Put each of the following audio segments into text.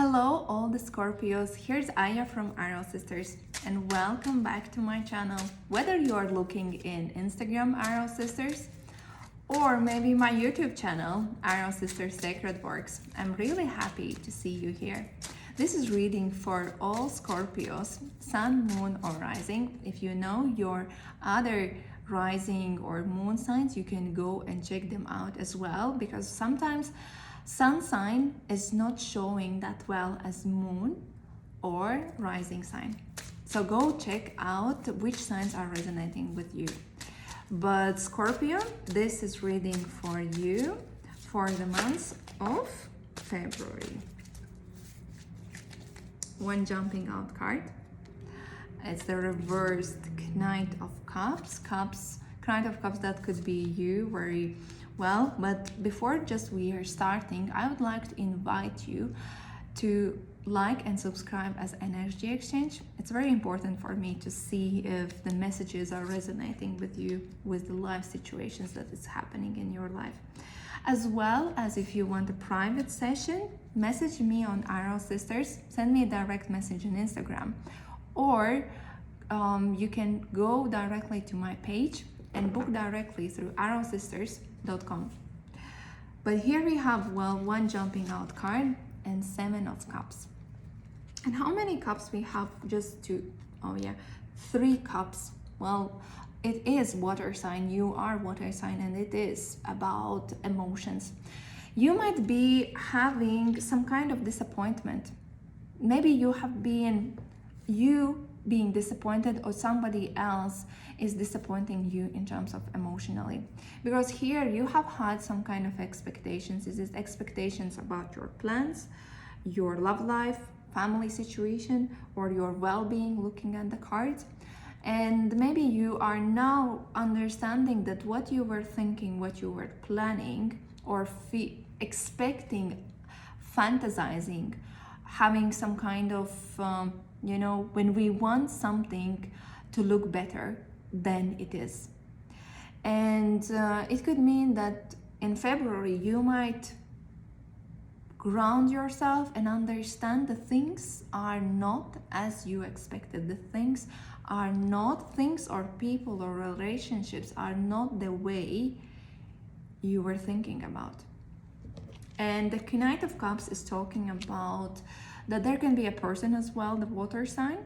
Hello all the Scorpios, here's Aya from Arrow Sisters and welcome back to my channel. Whether you are looking in Instagram Arrow Sisters or maybe my YouTube channel Arrow Sisters Sacred Works, I'm really happy to see you here. This is reading for all Scorpios, Sun, Moon or Rising. If you know your other rising or moon signs, you can go and check them out as well, because sometimes sun sign is not showing that well as moon or rising sign. So go check out which signs are resonating with you. But Scorpio, this is reading for you for the month of February. One jumping out card. It's the reversed Knight of Cups. Knight of Cups, that could be you very well. But before just we are starting, I would like to invite you to like and subscribe as energy exchange. It's very important for me to see if the messages are resonating with you, with the life situations that is happening in your life. As well as if you want a private session, message me on Arrow Sisters, send me a direct message on Instagram, or you can go directly to my page and book directly through arrowsisters.com. But here we have, well, one jumping out card and 7 of Cups. And how many cups we have? Just two. Oh yeah, 3 cups. Well, it is water sign. You are water sign, and it is about emotions. You might be having some kind of disappointment. Maybe you have been being disappointed, or somebody else is disappointing you in terms of emotionally, because here you have had some kind of expectations. Is it expectations about your plans, your love life, family situation, or your well-being, looking at the cards? And maybe you are now understanding that what you were thinking, what you were planning or expecting, fantasizing, having some kind of when we want something to look better than it is. And it could mean that in February you might ground yourself and understand the things are not as you expected. The things are not, things or people or relationships are not the way you were thinking about. And the Knight of Cups is talking about that there can be a person as well, the water sign,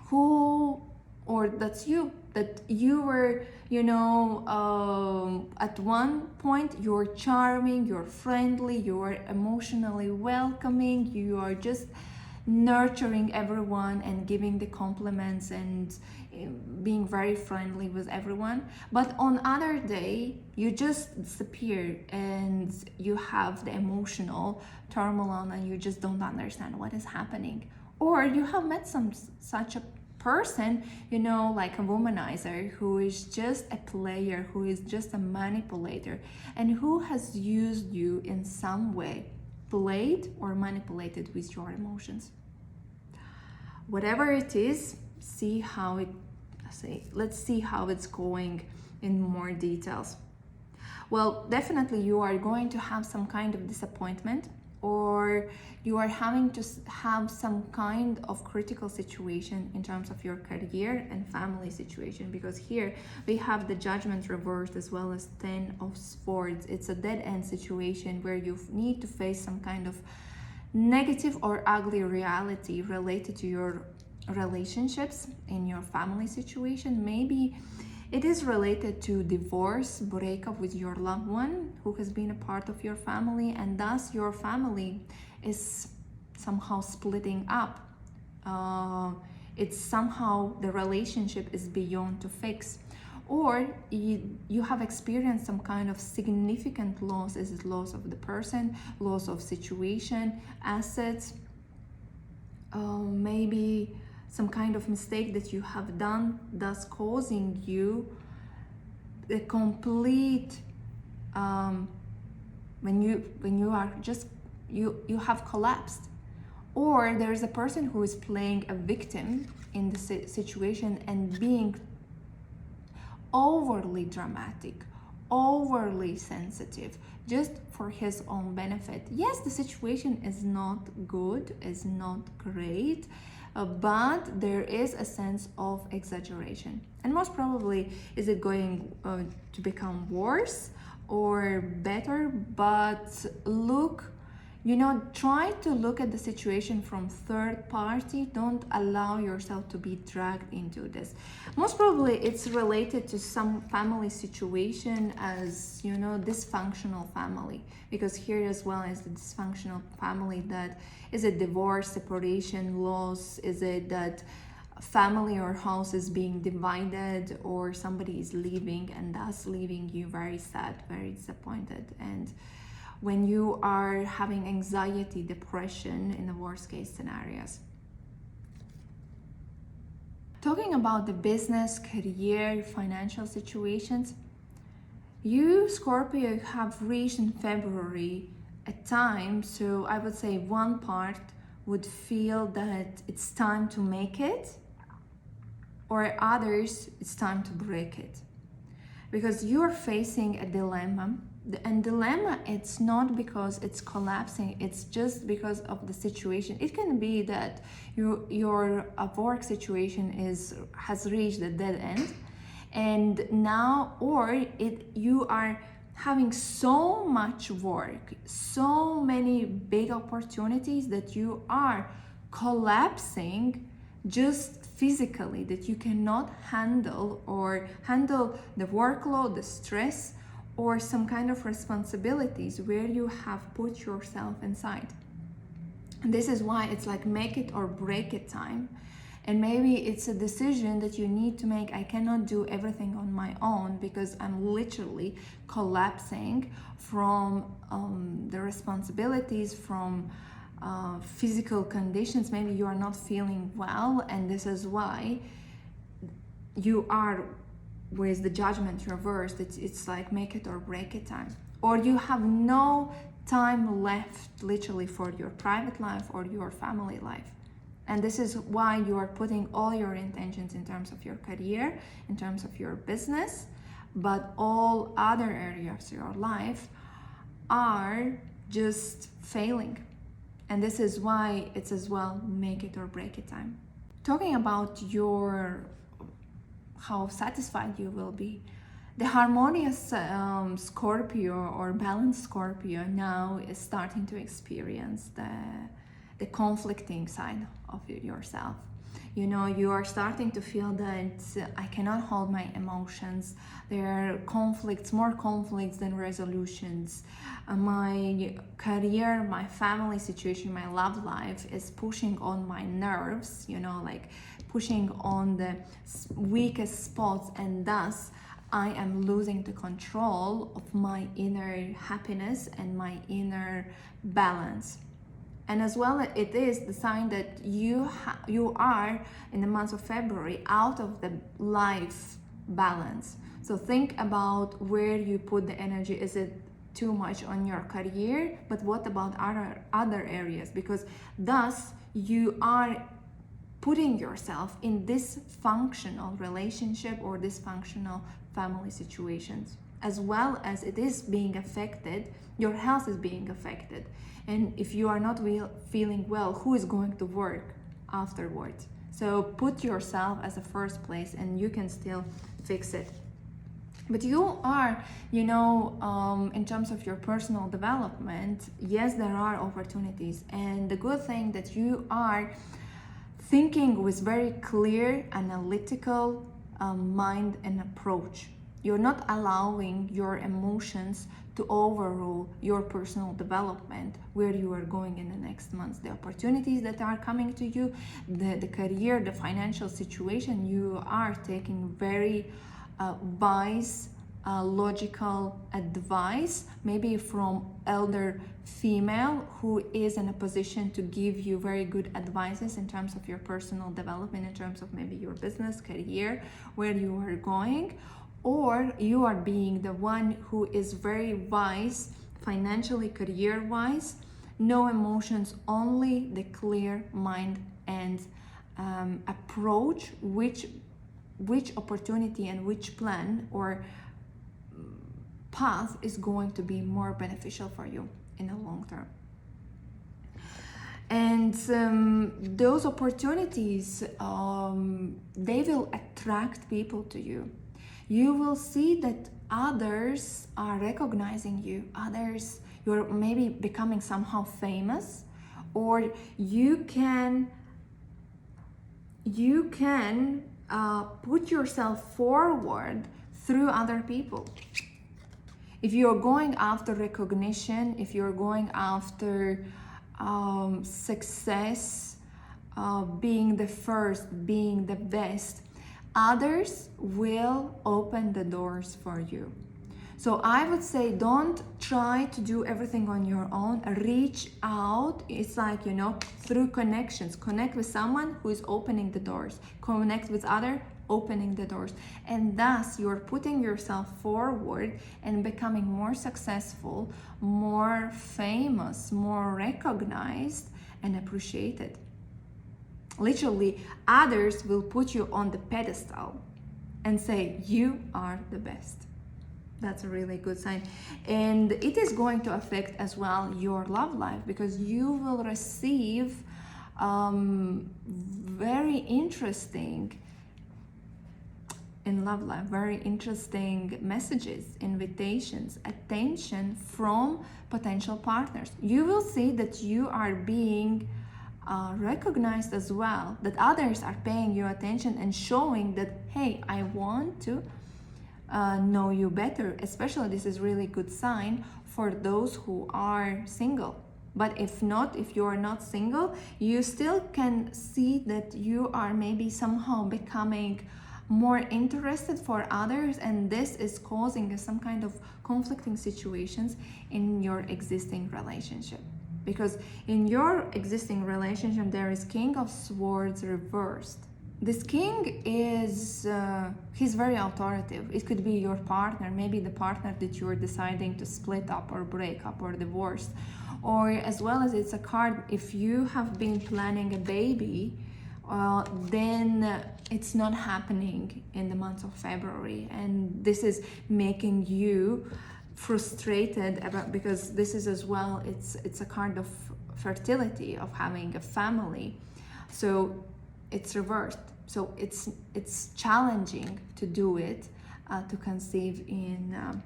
who, or that's you, that you were, at one point you're charming, you're friendly, you're emotionally welcoming, you are just nurturing everyone and giving the compliments and being very friendly with everyone. But on other day you just disappear and you have the emotional turmoil and you just don't understand what is happening. Or you have met such a person, like a womanizer, who is just a player, who is just a manipulator, and who has used you in some way, played or manipulated with your emotions. Whatever it is, let's see how it's going in more details. Well, definitely you are going to have some kind of disappointment, or you are having to have some kind of critical situation in terms of your career and family situation, because here we have the Judgment reversed as well as 10 of Swords. It's a dead end situation where you need to face some kind of negative or ugly reality related to your relationships in your family situation. Maybe it is related to divorce, breakup with your loved one who has been a part of your family, and thus your family is somehow splitting up. It's somehow the relationship is beyond to fix. Or you have experienced some kind of significant loss. Is it loss of the person, loss of situation, assets, maybe some kind of mistake that you have done, thus causing you a complete when you are just you have collapsed. Or there is a person who is playing a victim in the situation and being overly dramatic, overly sensitive just for his own benefit. Yes, the situation is not good, is not great, but there is a sense of exaggeration. And most probably, is it going to become worse or better? But look, try to look at the situation from third party. Don't allow yourself to be dragged into this. Most probably it's related to some family situation, as dysfunctional family, because here as well is the dysfunctional family. That is it divorce, separation, loss? Is it that family or house is being divided, or somebody is leaving and thus leaving you very sad, very disappointed? And when you are having anxiety, depression in the worst case scenarios. Talking about the business, career, financial situations, you, Scorpio, have reached in February a time, so I would say one part would feel that it's time to make it, or others, it's time to break it. Because you're facing a dilemma. And dilemma, it's not because it's collapsing, it's just because of the situation. It can be that your work situation has reached a dead end, and now, or you are having so much work, so many big opportunities that you are collapsing just physically, that you cannot handle the workload, the stress, or some kind of responsibilities where you have put yourself inside. And this is why it's like make it or break it time. And maybe it's a decision that you need to make. I cannot do everything on my own because I'm literally collapsing from the responsibilities, from physical conditions. Maybe you are not feeling well, and this is why you are with the judgment reversed. It's like make it or break it time. Or you have no time left literally for your private life or your family life. And this is why you are putting all your intentions in terms of your career, in terms of your business, but all other areas of your life are just failing. And this is why it's as well make it or break it time. Talking about how satisfied you will be. The harmonious Scorpio or balanced Scorpio now is starting to experience the conflicting side of yourself. You are starting to feel that I cannot hold my emotions. There are conflicts, more conflicts than resolutions. My career, my family situation, my love life is pushing on my nerves, like pushing on the weakest spots, and thus I am losing the control of my inner happiness and my inner balance. And as well, it is the sign that you are in the month of February out of the life balance. So think about where you put the energy. Is it too much on your career? But what about other areas? Because thus you are putting yourself in dysfunctional relationship or dysfunctional family situations, as well as it is being affected, your health is being affected. And if you are not feeling well, who is going to work afterwards? So put yourself as a first place and you can still fix it. But you are, in terms of your personal development, yes, there are opportunities. And the good thing that you are thinking with very clear, analytical mind and approach. You're not allowing your emotions to overrule your personal development, where you are going in the next months. The opportunities that are coming to you, the career, the financial situation, you are taking very wise, logical advice, maybe from elder female who is in a position to give you very good advices in terms of your personal development, in terms of maybe your business, career, where you are going. Or you are being the one who is very wise, financially, career-wise, no emotions, only the clear mind and approach which opportunity and which plan or path is going to be more beneficial for you in the long term. And those opportunities, they will attract people to you. You will see that others are recognizing you. Others, you're maybe becoming somehow famous, or you can put yourself forward through other people. If you're going after recognition, if you're going after success, being the first, being the best, others will open the doors for you. So I would say, don't try to do everything on your own. Reach out. It's like, through connections. Connect with someone who is opening the doors. Connect with other, opening the doors. And thus, you're putting yourself forward and becoming more successful, more famous, more recognized and appreciated. Literally, others will put you on the pedestal and say, you are the best. That's a really good sign. And it is going to affect as well your love life, because you will receive very interesting in love life, very interesting messages, invitations, attention from potential partners. You will see that you are being recognized as well, that others are paying you attention and showing that, hey, I want to know you better. Especially, this is really good sign for those who are single. But if not, if you are not single, you still can see that you are maybe somehow becoming more interested for others, and this is causing some kind of conflicting situations in your existing relationship. Because in your existing relationship, there is King of Swords reversed. This king is, he's very authoritative. It could be your partner, maybe the partner that you're deciding to split up or break up or divorce. Or as well as it's a card, if you have been planning a baby, then it's not happening in the month of February. And this is making you frustrated about, because this is as well, it's a card of fertility, of having a family. So it's reversed. So it's challenging to do it, to conceive in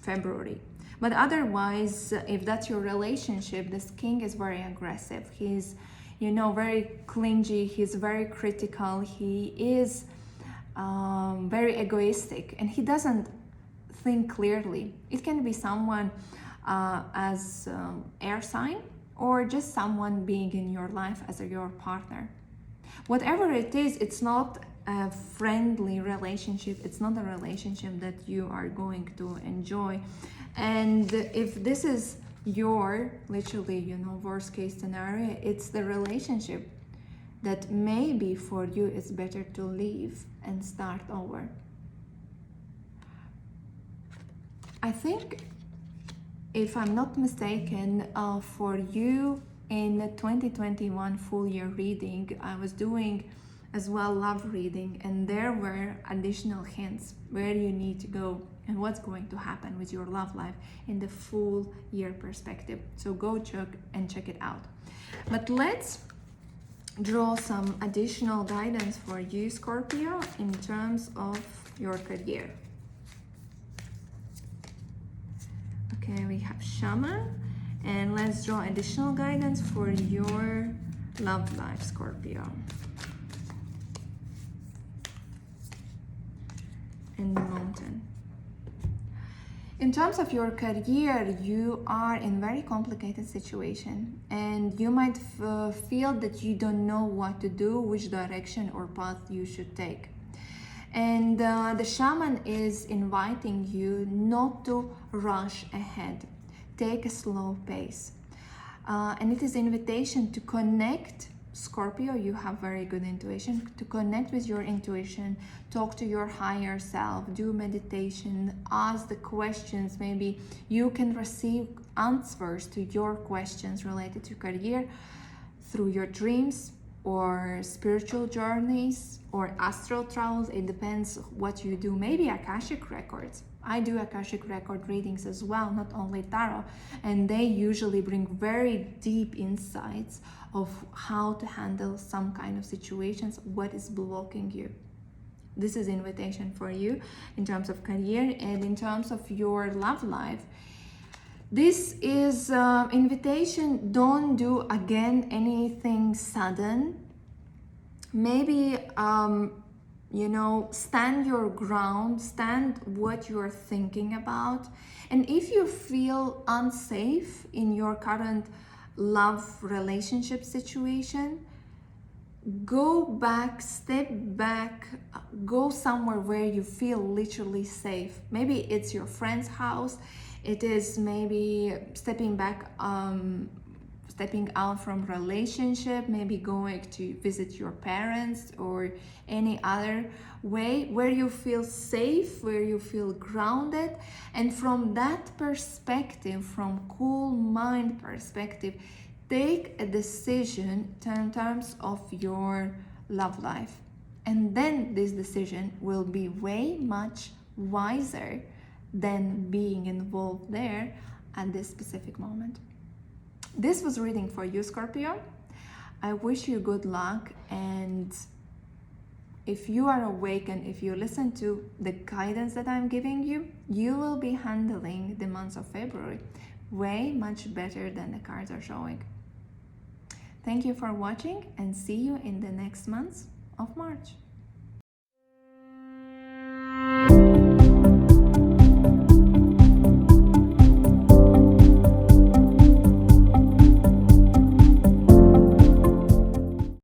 February. But otherwise, if that's your relationship, this king is very aggressive. He's, very clingy. He's very critical. He is very egoistic, and he doesn't think clearly. It can be someone as air sign, or just someone being in your life as your partner. Whatever it is, it's not a friendly relationship. It's not a relationship that you are going to enjoy. And if this is your, literally, worst case scenario, it's the relationship that maybe for you it's better to leave and start over. I think, if I'm not mistaken, for you in the 2021 full year reading, I was doing as well love reading, and there were additional hints where you need to go and what's going to happen with your love life in the full year perspective. So go check it out. But let's draw some additional guidance for you, Scorpio, in terms of your career. Okay, we have Shaman, and let's draw additional guidance for your love life, Scorpio. And the Mountain. In terms of your career, you are in very complicated situation, and you might feel that you don't know what to do, which direction or path you should take. And the Shaman is inviting you not to rush ahead. Take a slow pace. And it is an invitation to connect. Scorpio, you have very good intuition. To connect with your intuition, talk to your higher self, do meditation, ask the questions. Maybe you can receive answers to your questions related to career through your dreams, or spiritual journeys, or astral travels. It depends what you do. Maybe Akashic records. I do Akashic record readings as well, not only tarot, and they usually bring very deep insights of how to handle some kind of situations, what is blocking you. This is invitation for you in terms of career, and in terms of your love life. This is invitation. Don't do again anything sudden. Maybe stand your ground, stand what you're thinking about. And if you feel unsafe in your current love relationship situation, go back, step back, go somewhere where you feel literally safe. Maybe it's your friend's house, it is maybe stepping back, stepping out from relationship, maybe going to visit your parents, or any other way where you feel safe, where you feel grounded. And from that perspective, from cool mind perspective, take a decision in terms of your love life. And then this decision will be way much wiser than being involved there at this specific moment. This was reading for you, Scorpio. I wish you good luck, and if you are awake and if you listen to the guidance that I'm giving you, you will be handling the months of February way much better than the cards are showing. Thank you for watching, and see you in the next months of March.